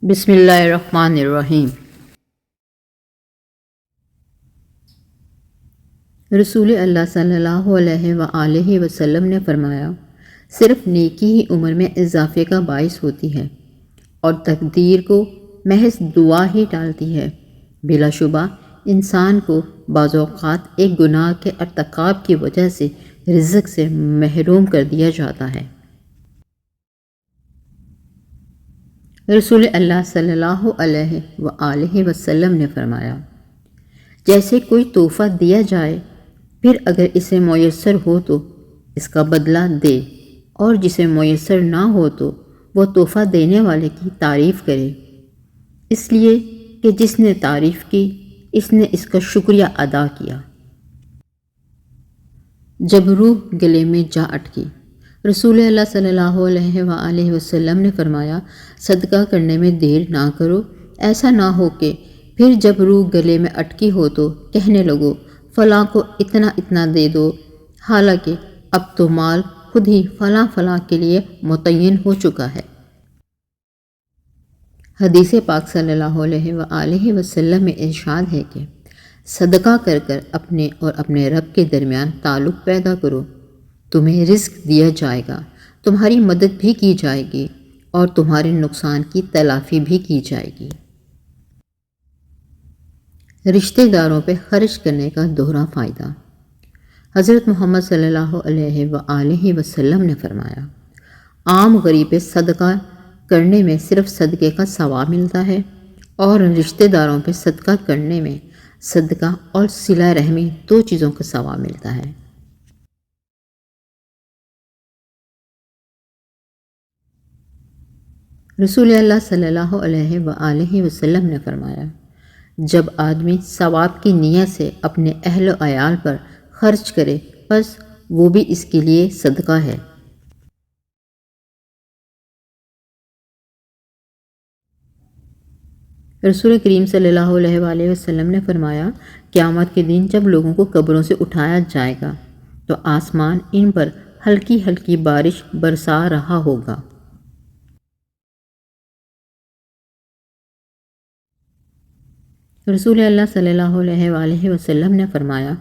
بسم اللہ الرحمن الرحیم۔ رسول اللہ صلی اللہ علیہ وآلہ وسلم نے فرمایا، صرف نیکی ہی عمر میں اضافے کا باعث ہوتی ہے اور تقدیر کو محض دعا ہی ٹالتی ہے۔ بلا شبہ انسان کو بعض اوقات ایک گناہ کے ارتکاب کی وجہ سے رزق سے محروم کر دیا جاتا ہے۔ رسول اللہ صلی اللہ علیہ وآلہ وسلم نے فرمایا، جیسے کوئی تحفہ دیا جائے، پھر اگر اسے میسر ہو تو اس کا بدلہ دے، اور جسے میسر نہ ہو تو وہ تحفہ دینے والے کی تعریف کرے، اس لیے کہ جس نے تعریف کی اس نے اس کا شکریہ ادا کیا۔ جب روح گلے میں جا اٹکی، رسول اللہ صلی اللہ علیہ وآلہ وسلم نے فرمایا، صدقہ کرنے میں دیر نہ کرو، ایسا نہ ہو کہ پھر جب روح گلے میں اٹکی ہو تو کہنے لگو فلاں کو اتنا اتنا دے دو، حالانکہ اب تو مال خود ہی فلاں فلاں کے لیے متعین ہو چکا ہے۔ حدیث پاک صلی اللہ علیہ وآلہ وسلم میں ارشاد ہے کہ صدقہ کر کر اپنے اور اپنے رب کے درمیان تعلق پیدا کرو، تمہیں رزق دیا جائے گا، تمہاری مدد بھی کی جائے گی اور تمہارے نقصان کی تلافی بھی کی جائے گی۔ رشتہ داروں پہ خرچ کرنے کا دوہرا فائدہ۔ حضرت محمد صلی اللہ علیہ وآلہ وسلم نے فرمایا، عام غریب پہ صدقہ کرنے میں صرف صدقے کا ثواب ملتا ہے، اور رشتہ داروں پہ صدقہ کرنے میں صدقہ اور صلہ رحمی دو چیزوں کا ثواب ملتا ہے۔ رسول اللہ صلی اللہ علیہ وآلہ وسلم نے فرمایا، جب آدمی ثواب کی نیت سے اپنے اہل و عیال پر خرچ کرے بس وہ بھی اس کے لیے صدقہ ہے۔ رسول کریم صلی اللہ علیہ وآلہ وسلم نے فرمایا، قیامت کے دن جب لوگوں کو قبروں سے اٹھایا جائے گا تو آسمان ان پر ہلکی ہلکی بارش برسا رہا ہوگا۔ رسول اللہ صلی اللہ علیہ وآلہ وسلم نے فرمایا،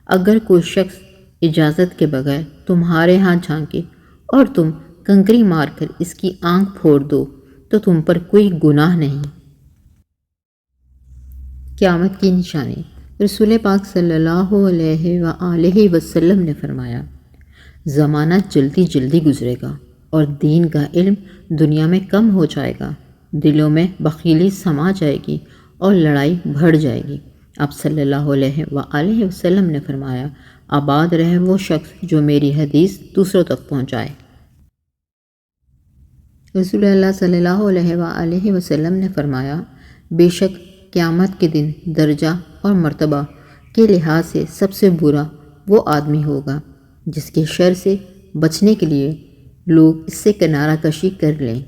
اگر کوئی شخص اجازت کے بغیر تمہارے ہاں جھانکے اور تم کنکری مار کر اس کی آنکھ پھوڑ دو تو تم پر کوئی گناہ نہیں۔ قیامت کی نشانی۔ رسول پاک صلی اللہ علیہ وآلہ وسلم نے فرمایا، زمانہ جلدی جلدی گزرے گا اور دین کا علم دنیا میں کم ہو جائے گا، دلوں میں بخیلی سما جائے گی اور لڑائی بڑھ جائے گی۔ آپ صلی اللہ علیہ وآلہ وسلم نے فرمایا، آباد رہے وہ شخص جو میری حدیث دوسروں تک پہنچائے۔ رسول اللہ صلی اللہ علیہ وآلہ وسلم نے فرمایا، بے شک قیامت کے دن درجہ اور مرتبہ کے لحاظ سے سب سے برا وہ آدمی ہوگا جس کے شر سے بچنے کے لیے لوگ اس سے کنارہ کشی کر لیں۔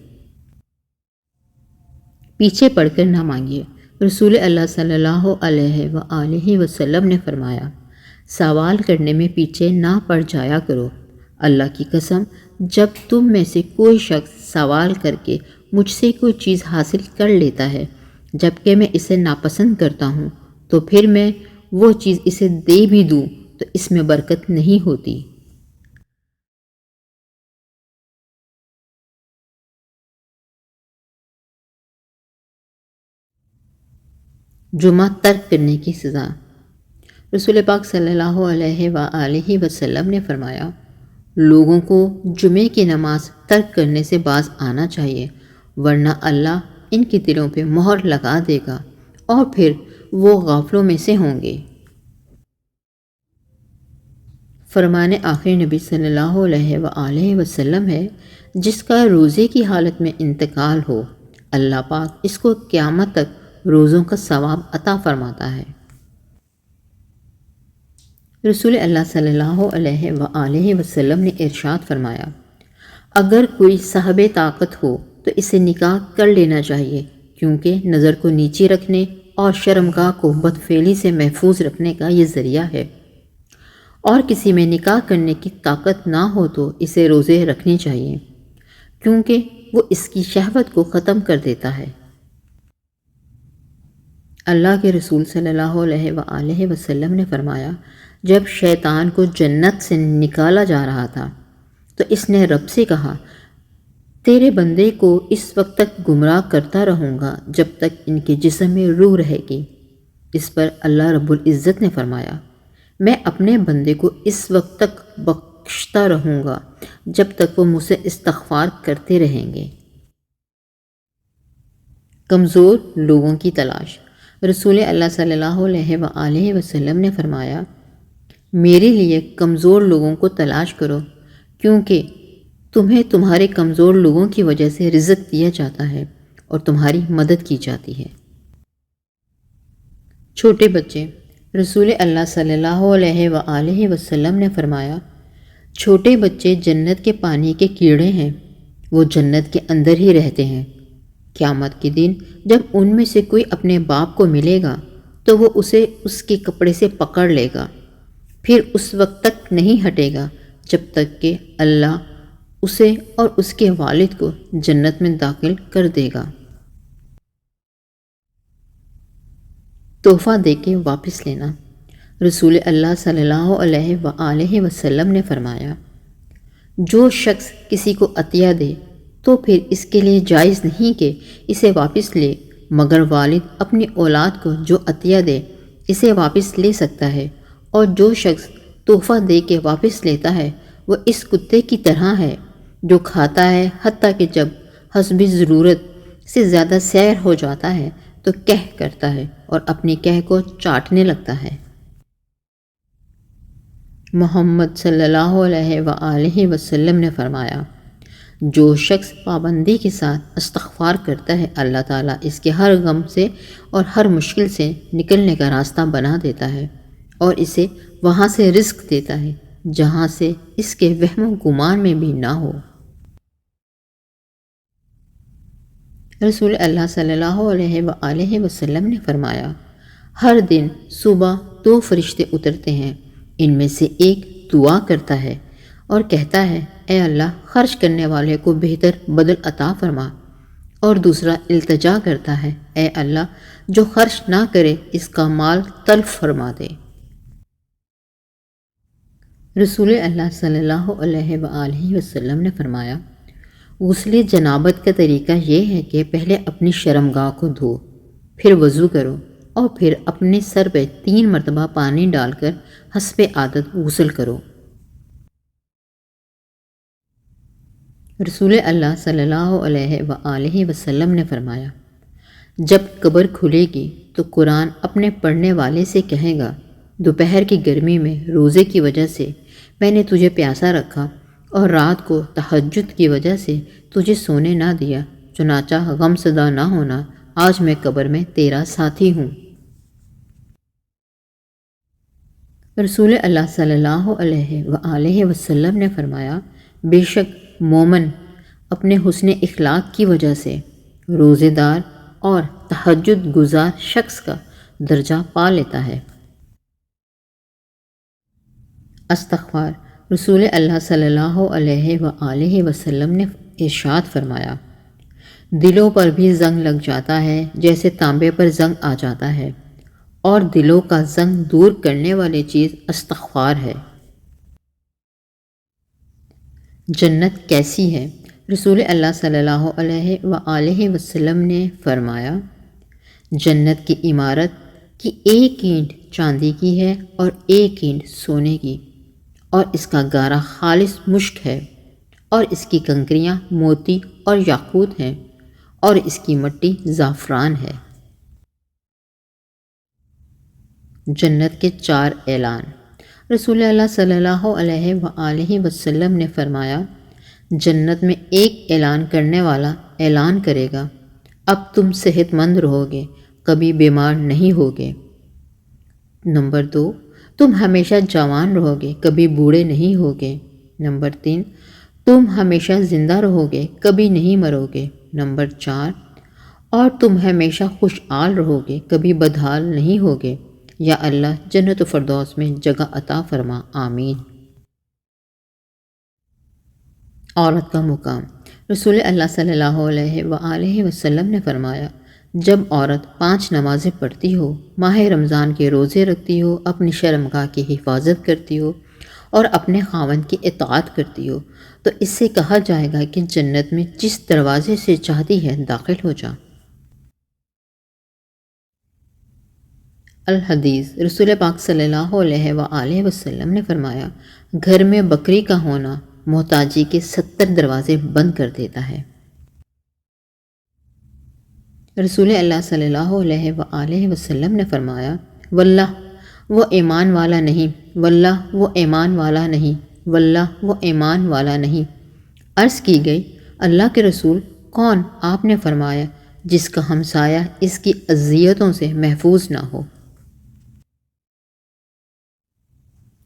پیچھے پڑھ کر نہ مانگیے۔ رسول اللہ صلی اللہ علیہ وآلہ وسلم نے فرمایا، سوال کرنے میں پیچھے نہ پڑ جایا کرو۔ اللہ کی قسم، جب تم میں سے کوئی شخص سوال کر کے مجھ سے کوئی چیز حاصل کر لیتا ہے جبکہ میں اسے ناپسند کرتا ہوں تو پھر میں وہ چیز اسے دے بھی دوں تو اس میں برکت نہیں ہوتی۔ جمعہ ترک کرنے کی سزا۔ رسول پاک صلی اللہ علیہ وآلہ وسلم نے فرمایا، لوگوں کو جمعے کی نماز ترک کرنے سے باز آنا چاہیے، ورنہ اللہ ان کے دلوں پہ مہر لگا دے گا اور پھر وہ غافلوں میں سے ہوں گے۔ فرمان آخری نبی صلی اللہ علیہ وآلہ وسلم ہے، جس کا روزے کی حالت میں انتقال ہو، اللہ پاک اس کو قیامت تک روزوں کا ثواب عطا فرماتا ہے۔ رسول اللہ صلی اللہ علیہ وآلہ وسلم نے ارشاد فرمایا، اگر کوئی صاحب طاقت ہو تو اسے نکاح کر لینا چاہیے، کیونکہ نظر کو نیچے رکھنے اور شرمگاہ کو بدفعلی سے محفوظ رکھنے کا یہ ذریعہ ہے، اور کسی میں نکاح کرنے کی طاقت نہ ہو تو اسے روزے رکھنے چاہیے، کیونکہ وہ اس کی شہوت کو ختم کر دیتا ہے۔ اللہ کے رسول صلی اللہ علیہ وآلہ وسلم نے فرمایا، جب شیطان کو جنت سے نکالا جا رہا تھا تو اس نے رب سے کہا، تیرے بندے کو اس وقت تک گمراہ کرتا رہوں گا جب تک ان کے جسم میں روح رہے گی۔ اس پر اللہ رب العزت نے فرمایا، میں اپنے بندے کو اس وقت تک بخشتا رہوں گا جب تک وہ مجھ سے استغفار کرتے رہیں گے۔ کمزور لوگوں کی تلاش۔ رسول اللہ صلی اللہ علیہ وآلہ وسلم نے فرمایا، میرے لیے کمزور لوگوں کو تلاش کرو، کیونکہ تمہیں تمہارے کمزور لوگوں کی وجہ سے رزق دیا جاتا ہے اور تمہاری مدد کی جاتی ہے۔ چھوٹے بچے۔ رسول اللہ صلی اللہ علیہ وآلہ وسلم نے فرمایا، چھوٹے بچے جنت کے پانی کے کیڑے ہیں، وہ جنت کے اندر ہی رہتے ہیں۔ قیامت کے دن جب ان میں سے کوئی اپنے باپ کو ملے گا تو وہ اسے اس کے کپڑے سے پکڑ لے گا، پھر اس وقت تک نہیں ہٹے گا جب تک کہ اللہ اسے اور اس کے والد کو جنت میں داخل کر دے گا۔ تحفہ دے کے واپس لینا۔ رسول اللہ صلی اللہ علیہ وآلہ وسلم نے فرمایا، جو شخص کسی کو عطیہ دے تو پھر اس کے لیے جائز نہیں کہ اسے واپس لے، مگر والد اپنی اولاد کو جو عطیہ دے اسے واپس لے سکتا ہے، اور جو شخص تحفہ دے کے واپس لیتا ہے وہ اس کتے کی طرح ہے جو کھاتا ہے حتیٰ کہ جب حسب ضرورت سے زیادہ سیر ہو جاتا ہے تو کہہ کرتا ہے اور اپنی کہہ کو چاٹنے لگتا ہے۔ محمد صلی اللہ علیہ وآلہ وسلم نے فرمایا، جو شخص پابندی کے ساتھ استغفار کرتا ہے اللہ تعالیٰ اس کے ہر غم سے اور ہر مشکل سے نکلنے کا راستہ بنا دیتا ہے اور اسے وہاں سے رزق دیتا ہے جہاں سے اس کے وہم و گمان میں بھی نہ ہو۔ رسول اللہ صلی اللہ علیہ وآلہ وسلم نے فرمایا، ہر دن صبح 2 فرشتے اترتے ہیں، ان میں سے ایک دعا کرتا ہے اور کہتا ہے، اے اللہ خرچ کرنے والے کو بہتر بدل عطا فرما، اور دوسرا التجا کرتا ہے، اے اللہ جو خرچ نہ کرے اس کا مال تلف فرما دے۔ رسول اللہ صلی اللہ علیہ وآلہ وسلم نے فرمایا، غسل جنابت کا طریقہ یہ ہے کہ پہلے اپنی شرمگاہ کو دھو، پھر وضو کرو اور پھر اپنے سر پہ 3 مرتبہ پانی ڈال کر حسب عادت غسل کرو۔ رسول اللہ صلی اللہ علیہ وآلہ وسلم نے فرمایا، جب قبر کھلے گی تو قرآن اپنے پڑھنے والے سے کہے گا، دوپہر کی گرمی میں روزے کی وجہ سے میں نے تجھے پیاسا رکھا اور رات کو تہجد کی وجہ سے تجھے سونے نہ دیا، چنانچہ غم زدہ نہ ہونا، آج میں قبر میں تیرا ساتھی ہوں۔ رسول اللہ صلی اللہ علیہ وآلہ وسلم نے فرمایا، بے شک مومن اپنے حسن اخلاق کی وجہ سے روزے دار اور تہجد گزار شخص کا درجہ پا لیتا ہے۔ استغفار۔ رسول اللہ صلی اللہ علیہ وآلہ وسلم نے ارشاد فرمایا، دلوں پر بھی زنگ لگ جاتا ہے جیسے تانبے پر زنگ آ جاتا ہے، اور دلوں کا زنگ دور کرنے والی چیز استغفار ہے۔ جنت کیسی ہے؟ رسول اللہ صلی اللہ علیہ وآلہ وسلم نے فرمایا، جنت کی عمارت کی 1 اینٹ چاندی کی ہے اور 1 اینٹ سونے کی، اور اس کا گارا خالص مشک ہے، اور اس کی کنکریاں موتی اور یاقوت ہیں، اور اس کی مٹی زعفران ہے۔ جنت کے 4 اعلان۔ رسول اللہ صلی اللہ علیہ وآلہ وسلم نے فرمایا، جنت میں ایک اعلان کرنے والا اعلان کرے گا، اب تم صحت مند رہو گے، کبھی بیمار نہیں ہوگے۔ نمبر 2، تم ہمیشہ جوان رہو گے، کبھی بوڑھے نہیں ہوگے۔ نمبر 3، تم ہمیشہ زندہ رہو گے، کبھی نہیں مرو گے۔ نمبر 4، اور تم ہمیشہ خوشحال رہو گے، کبھی بدحال نہیں ہوگے۔ یا اللہ جنت و فردوس میں جگہ عطا فرما، آمین۔ عورت کا مقام۔ رسول اللہ صلی اللہ علیہ وآلہ وسلم نے فرمایا، جب عورت 5 نمازیں پڑھتی ہو، ماہ رمضان کے روزے رکھتی ہو، اپنی شرمگاہ کی حفاظت کرتی ہو اور اپنے خاوند کی اطاعت کرتی ہو، تو اس سے کہا جائے گا کہ جنت میں جس دروازے سے چاہتی ہے داخل ہو جا۔ الحدیث، رسول پاک صلی اللہ علیہ وآلہ وسلم نے فرمایا، گھر میں بکری کا ہونا محتاجی کے 70 دروازے بند کر دیتا ہے۔ رسول اللہ صلی اللہ علیہ وآلہ وسلم نے فرمایا، واللہ وہ ایمان والا نہیں، واللہ وہ ایمان والا نہیں، واللہ وہ ایمان والا نہیں۔ عرض کی گئی، اللہ کے رسول کون؟ آپ نے فرمایا، جس کا ہمسایہ اس کی اذیتوں سے محفوظ نہ ہو۔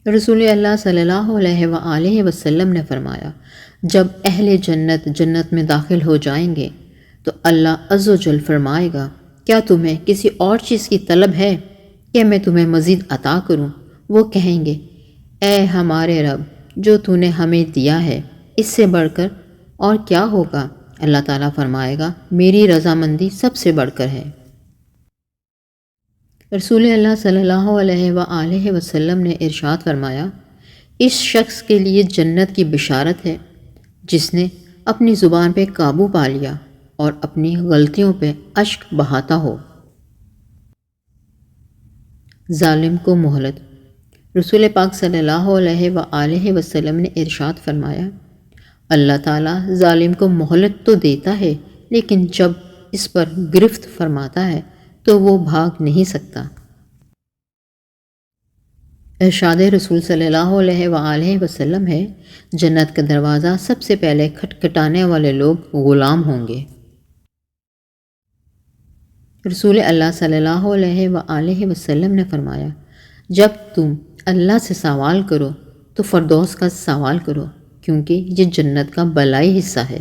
رسول اللہ صلی اللہ علیہ وآلہ وسلم نے فرمایا، جب اہل جنت جنت میں داخل ہو جائیں گے تو اللہ عز و جل فرمائے گا، کیا تمہیں کسی اور چیز کی طلب ہے کہ میں تمہیں مزید عطا کروں؟ وہ کہیں گے، اے ہمارے رب، جو تو نے ہمیں دیا ہے اس سے بڑھ کر اور کیا ہوگا؟ اللہ تعالیٰ فرمائے گا، میری رضامندی سب سے بڑھ کر ہے۔ رسول اللہ صلی اللہ علیہ وآلہ وسلم نے ارشاد فرمایا، اس شخص کے لیے جنت کی بشارت ہے جس نے اپنی زبان پہ قابو پا لیا اور اپنی غلطیوں پہ اشک بہاتا ہو۔ ظالم کو مہلت، رسول پاک صلی اللہ علیہ وآلہ وسلم نے ارشاد فرمایا، اللہ تعالیٰ ظالم کو مہلت تو دیتا ہے، لیکن جب اس پر گرفت فرماتا ہے تو وہ بھاگ نہیں سکتا۔ ارشاد رسول صلی اللہ علیہ وآلہ وسلم ہے، جنت کا دروازہ سب سے پہلے کھٹکھٹانے والے لوگ غلام ہوں گے۔ رسول اللہ صلی اللہ علیہ وآلہ وسلم نے فرمایا، جب تم اللہ سے سوال کرو تو فردوس کا سوال کرو، کیونکہ یہ جنت کا بالائی حصہ ہے۔